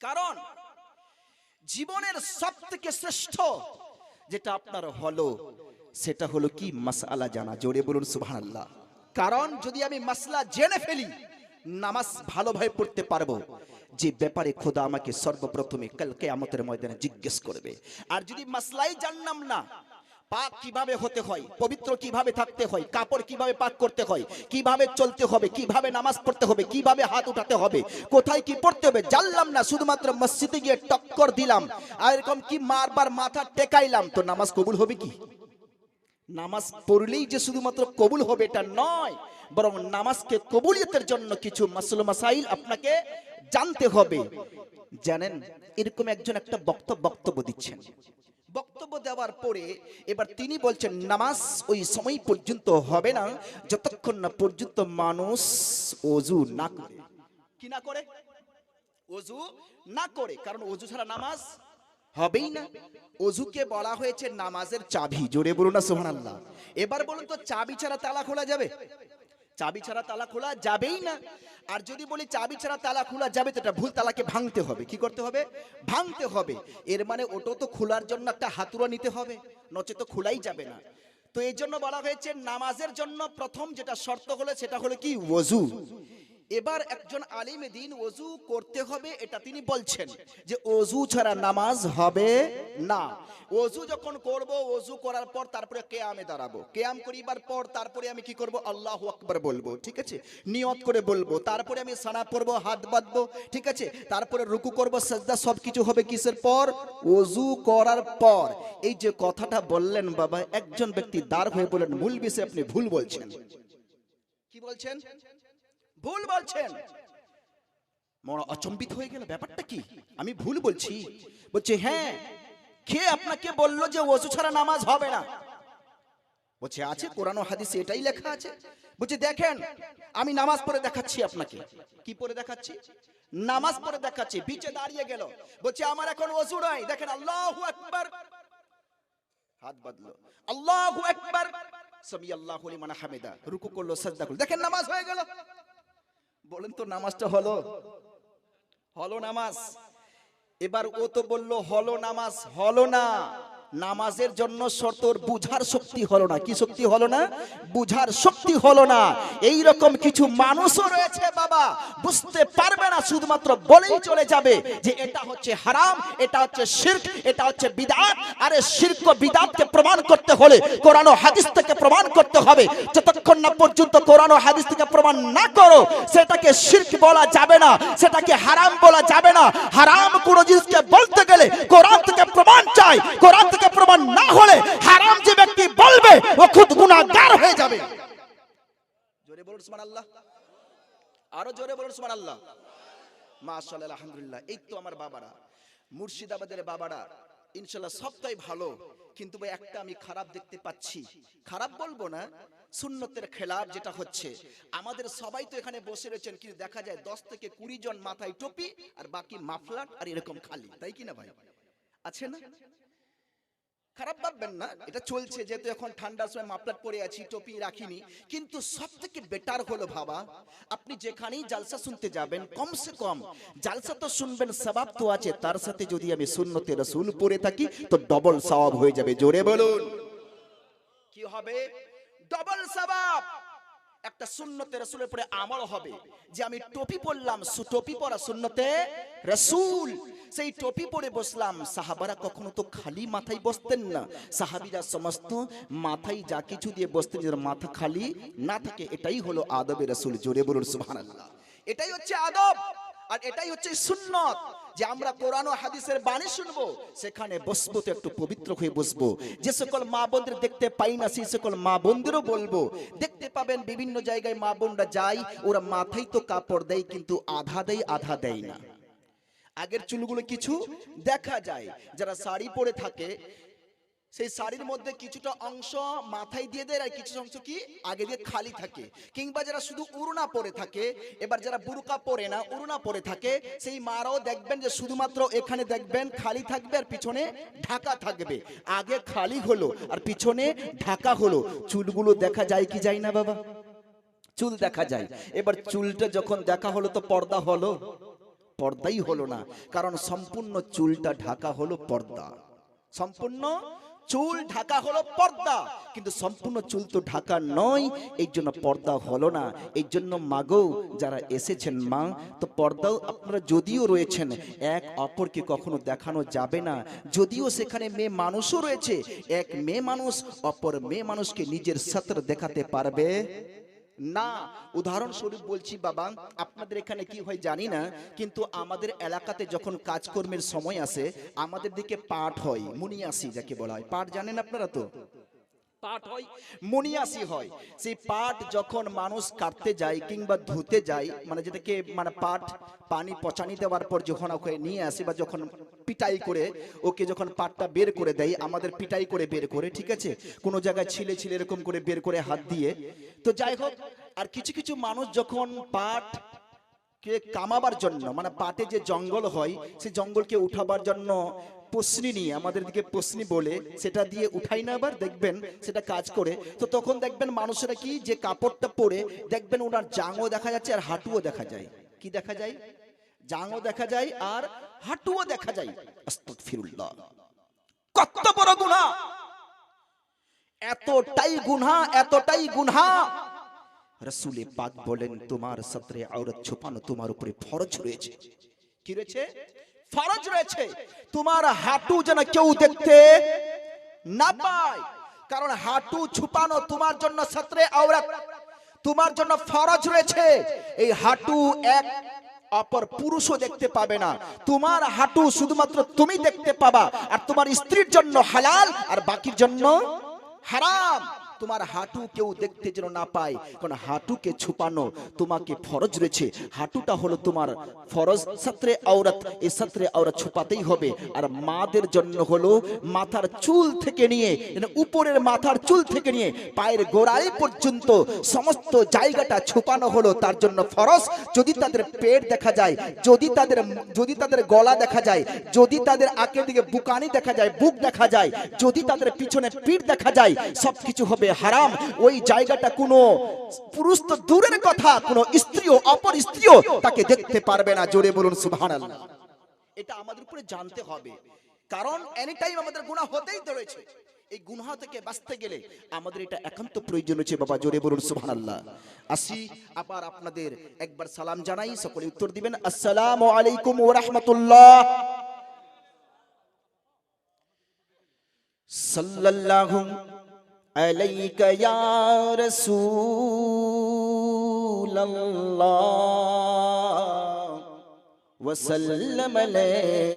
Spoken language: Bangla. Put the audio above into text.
কারণ জীবনের সবথেকে শ্রেষ্ঠ যেটা আপনার হলো সেটা হলো কি মাসআলা জানা। জোরে বলুন সুবহানাল্লাহ। কারণ যদি আমি মাসলা জেনে ফেলি, নামাজ ভালোভাবে পড়তে পারবো, যে ব্যাপারে খোদা আমাকে সর্বপ্রথমে কাল কিয়ামতের ময়দানে জিজ্ঞেস করবে। আর যদি মাসলাই জানলাম না, পাক কিভাবে হতে হয়, পবিত্র কিভাবে থাকতে হয়, কাপড় কিভাবে পাক করতে হয়, কিভাবে চলতে হবে, কিভাবে নামাজ পড়তে হবে, কিভাবে হাত উঠাতে হবে, কোথায় কি পড়তে হবে জানলাম না, শুধুমাত্র মসজিদে গিয়ে টক্কর দিলাম আর এরকম কি মারবার মাথা টেকাইলাম, তো নামাজ কবুল হবে কি? নামাজ পড়লেই যে শুধুমাত্র কবুল হবে এটা নয়, বরং নামাজকে কবুলিয়তের জন্য কিছু মাসলা মাসাইল আপনাকে জানতে হবে। জানেন, এরকম একজন একটা বক্তব্য দিচ্ছেন, বক্তব্য দেওয়ার পরে এবার তিনি বলছেন নামাজ ওই সময় পর্যন্ত হবে না যতক্ষণ না পর্যন্ত মানুষ ওযু না করে। কি না করে? ওযু না করে। কারণ ওযু ছাড়া নামাজ হবেই না। ওযুকে বলা হয়েছে নামাজের চাবি। জোরে বলুন না সুবহানাল্লাহ। এবার বলুন তো, চাবি ছাড়া তালা খোলা যাবে? চাবি ছাড়া তালা খোলা যাবেই না। আর যদি বলি চাবি ছাড়া তালা খোলা যাবে, তো এটা ভুল, তালাকে ভাঙতে হবে। কি করতে হবে? ভাঙতে হবে। এর মানে ওটা তো খোলার জন্য একটা হাতুড়া নিতে হবে, নচেত খোলাই যাবে না। তো এই জন্য বলা হয়েছে নামাজের জন্য প্রথম যেটা শর্ত হলো সেটা হলো কি? ওযু। এবার একজন আলিমে দিন ওযু করতে হবে এটা তিনি বলছেন যে ওযু ছাড়া নামাজ হবে না। ওযু যখন করব, ওযু করার পর তারপরে কিয়ামে দাঁড়াবো, কিয়াম করিবার পর তারপরে আমি কি করব? আল্লাহু আকবার বলবো, ঠিক আছে, নিয়ত করে বলবো, তারপরে আমি সানা পড়বো, হাত বাঁধবো, ঠিক আছে, তারপরে রুকু করব, সাজদা, সবকিছু হবে কিসের পর? ওযু করার পর। এই যে কথাটা বললেন বাবা, একজন ব্যক্তি দাঁড় হয়ে বলেন মূল বিষয়ে আপনি ভুল বলছেন। কি বলছেন? ভুল বলছেন। মনে অচম্বিত হয়ে গেল, ব্যাপারটা কি, আমি ভুল বলছি? বলছে হ্যাঁ। কে আপনাকে বলল যে ওযু ছাড়া নামাজ হবে না? বলছে আছে, কোরআন ও হাদিসে এটাই লেখা আছে। বলছে দেখেন, আমি নামাজ পড়ে দেখাচ্ছি আপনাকে। কি পড়ে দেখাচ্ছি? নামাজ পড়ে দেখাচ্ছি। বিচে দাঁড়িয়ে গেল, বলছে আমার এখন ওযু নাই। দেখেন, আল্লাহু আকবার, হাত বাঁধলো, আল্লাহু আকবার, সামি আল্লাহু লিমান হামিদা, রুকু করলো, সাজদা করলো, দেখেন নামাজ হয়ে গেল। বলেন তো নামাজটা হলো? হলো নামাজ? এবার ও তো বললো হলো নামাজ, হলো না। নামাজের জন্য শর্ত বুঝার শক্তি হলো না। কি শক্তি হলো না? বুঝার শক্তি হলো না। এই রকম কিছু মানুষও রয়েছে বাবা, বুঝতে পারবে না, শুধুমাত্র বলেই চলে যাবে যে এটা হচ্ছে হারাম, এটা হচ্ছে শিরক, এটা হচ্ছে বিদআত। আরে শিরক ও বিদআতকে প্রমাণ করতে হলে কোরআন ও হাদিস থেকে প্রমাণ করতে হবে। যতক্ষণ না পর্যন্ত কোরআন ও হাদিস থেকে প্রমাণ না করো, সেটাকে শিরক বলা যাবে না, সেটাকে হারাম বলা যাবে না। হারাম কোন জিনিসকে বলতে গেলে কোরআন থেকে প্রমাণ চাই। কোরআন থেকে প্রমাণ না হলে হারাম যে ব্যক্তি বলবে ও খুদ গুনাহগার হয়ে যাবে। জোরে বলুন সুবহানাল্লাহ। আরো জোরে বলুন সুবহানাল্লাহ। মাশাআল্লাহ, আলহামদুলিল্লাহ। এই তো আমার বাবারা, মুর্শিদাবাদের বাবারা, ইনশাআল্লাহ সবটাই ভালো, কিন্তু ভাই একটা আমি খারাপ দেখতে পাচ্ছি। খারাপ বলবো না, সুন্নতের খেলাফ যেটা হচ্ছে। আমাদের সবাই তো এখানে বসে রয়েছেন, কিন্তু দেখা যায় 10 থেকে 20 জন মাথায় টুপি আর বাকি মাফলার আর এরকম খালি, তাই কি না ভাই? আছে না? খারাপ ভাববেন না, এটা চলছে, যেহেতু এখন ঠান্ডার সময় মাফলার পরে আছি, টুপি রাখিনি। কিন্তু সবথেকে বেটার হলো বাবা, আপনি যেখানেই জালসা শুনতে যাবেন, কমসে কম জালসা তো শুনবেন, সওয়াব তো আছে, তার সাথে যদি আমি সুন্নতে রাসূল পড়ে থাকি তো ডবল সওয়াব হয়ে যাবে। জোরে বলুন কি হবে? ডবল সওয়াব। একটা সুন্নতে রাসূলের পরে আমল হবে, যে আমি টুপি পরলাম, টুপি পরা সুন্নতে রাসূল, সেই টুপি পরে বসলাম। সাহাবারা কখনো তো খালি মাথায় বসতেন না, সাহাবীরা সমস্ত মাথায় যা কিছু দিয়ে বসতেন, যেন মাথা খালি না থাকে। এটাই হলো আদবে রাসূল। জোরে বলুন সুবহানাল্লাহ। এটাই হচ্ছে আদব, আর এটাই হচ্ছে সুন্নত, যে আমরা কোরআন ও হাদিসের বাণী শুনবো, সেখানে বসবো তো একটু পবিত্র হয়ে বসবো। যে সকল মা বোনদের দেখতে পাই না, সেই সকল মা বোনদেরও বলবো, দেখতে পাবেন বিভিন্ন জায়গায় মা বোনরা যায়, ওরা মাথায় তো কাপড় দেয়, কিন্তু আধা দেয় আধা দেয় না। আগের চুলগুলো কিছু দেখা যায়, যারা শাড়ি পরে থাকে সেই শাড়ির মধ্যে কিছুটা অংশ মাথায় দিয়ে দেয়, আর কিছু অংশ কি আগে দিয়ে খালি থাকে। কিংবা যারা শুধু উড়না পরে থাকে, এবার যারা বুরকা পরে না, উড়না পরে থাকে, সেই মারাও দেখবেন যে শুধুমাত্র এখানে দেখবেন খালি থাকবে আর পিছনে ঢাকা থাকবে। আগে খালি হলো আর পিছনে ঢাকা হলো। চুলগুলো দেখা যায় কি যায় না বাবা? চুল দেখা যায়। এবার চুলটা যখন দেখা হলো তো পর্দা হলো? পর্দাই হলো না, কারণ সম্পূর্ণ চুলটা ঢাকা হলো পর্দা। সম্পূর্ণ চুল ঢাকা হলো পর্দা, কিন্তু সম্পূর্ণ চুল তো ঢাকা নয়, এই জন্য পর্দা হলো না। এই জন্য মাগো যারা এসেছেন মা, তো পর্দাও আপনারা যদিও রয়েছেন, এক অপরকে কখনো দেখানো যাবে না। যদিও সেখানে মেয়ে মানুষও রয়েছে, এক মেয়ে মানুষ অপর মেয়ে মানুষকে নিজের সত্র দেখাতে পারবে না। উদাহরণস্বরূপ বলছি বাবা, আপনাদের এখানে কি হয় জানি না, কিন্তু আমাদের এলাকাতে যখন কাজকর্মের সময় আসে, আমাদের দিকে পাঠ হয়, মুনিয়াসি যাকে বলা হয়। পাঠ জানেন আপনারা তো? পাঠ হয়, মুনিয়াসি হয়। সেই পাঠ যখন মানুষ কাটতে যায় কিংবা ধুতে যায়, মানে যেটাকে মানে পাঠ পানি পচানি দেওয়ার পর যখন ওকে নিয়ে আসে, বা যখন পিটাই করে ওকে যখন পাটটা বের করে দেয়, আমাদের পিটাই করে বের করে, ঠিক আছে, কোনো জায়গায় ছিলে ছিলে এরকম করে বের করে হাত দিয়ে, তো যাই হোক। আর কিছু কিছু মানুষ যখন পাট কে কামাবার জন্য, মানে পাটে যে জঙ্গল হয়, সেই জঙ্গলকে উঠাবার জন্য পসনি নিয়ে, আমাদের দিকে পসনি বলে, সেটা দিয়ে উঠাই না, আবার দেখবেন সেটা কাজ করে, তো তখন দেখবেন মানুষেরা কি, যে কাপড়টা পরে দেখবেন ওনার জাঙও দেখা যাচ্ছে আর হাঁটুও দেখা যায়। কি দেখা যায়? জাঙও দেখা যায় আর হাঁটুও দেখা যায়। আস্তাগফিরুল্লাহ, কত বড় গুনাহ! এতটাই গুনাহ, এতটাই গুনাহ, রাসূলে পাক বলেন তোমার সতরে আওরাত ছুপানো তোমার উপরে ফরজ রয়েছে। কি রয়েছে? ফরজ রয়েছে। তোমার হাঁটু যেন কেউ দেখতে না পায়, কারণ হাঁটু ছুপানো তোমার জন্য সতরে আওরাত, তোমার জন্য ফরজ রয়েছে। এই হাঁটু এক অপর পুরুষও দেখতে পাবে না, তোমার হাঁটু শুধুমাত্র তুমি দেখতে পাবা, আর তোমার স্ত্রীর জন্য হালাল আর বাকির জন্য হারাম। তোমার হাঁটু কেউ দেখতে যেন না পায়, কারণ হাঁটুকে ছুপানো তোমাকে ফরজ রয়েছে। হাঁটুটা হলো তোমার ফরজ সতরে আওরাত, এই সতরে আওরাত ছুপাতেই হবে। আর মাদের জন্য হলো মাথার চুল থেকে নিয়ে, উপরের মাথার চুল থেকে নিয়ে পায়ের গোড়ালি পর্যন্ত সমস্ত জায়গাটা ছুপানো হলো তার জন্য ফরজ। যদি তাদের পেট দেখা যায়, যদি তাদের গলা দেখা যায়, যদি তাদের আঁকের দিকে বুকানি দেখা যায়, বুক দেখা যায়, যদি তাদের পিছনে পিঠ দেখা যায়, সবকিছু হবে হারাম। ওই জায়গাটা কোনো পুরুষ তো দূরের কথা, কোনো স্ত্রীও অপর স্ত্রীও তাকে দেখতে পারবে না। জোরে বলুন সুবহানাল্লাহ। এটা আমাদের উপরে জানতে হবে, কারণ এনি টাইম আমাদের গুনাহ হতেই তো রয়েছে। এই গুনাহ থেকে বাঁচতে গেলে আমাদের এটা একান্ত প্রয়োজন রয়েছে বাবা। জোরে বলুন সুবহানাল্লাহ। আসি আবার আপনাদের একবার সালাম জানাই, সকলে উত্তর দিবেন। আসসালামু আলাইকুম ওয়া রাহমাতুল্লাহ। সাল্লাল্লাহু আলাইকা ইয়া রাসূলুল্লাহ ওয়া সাল্লাম আলাইকা।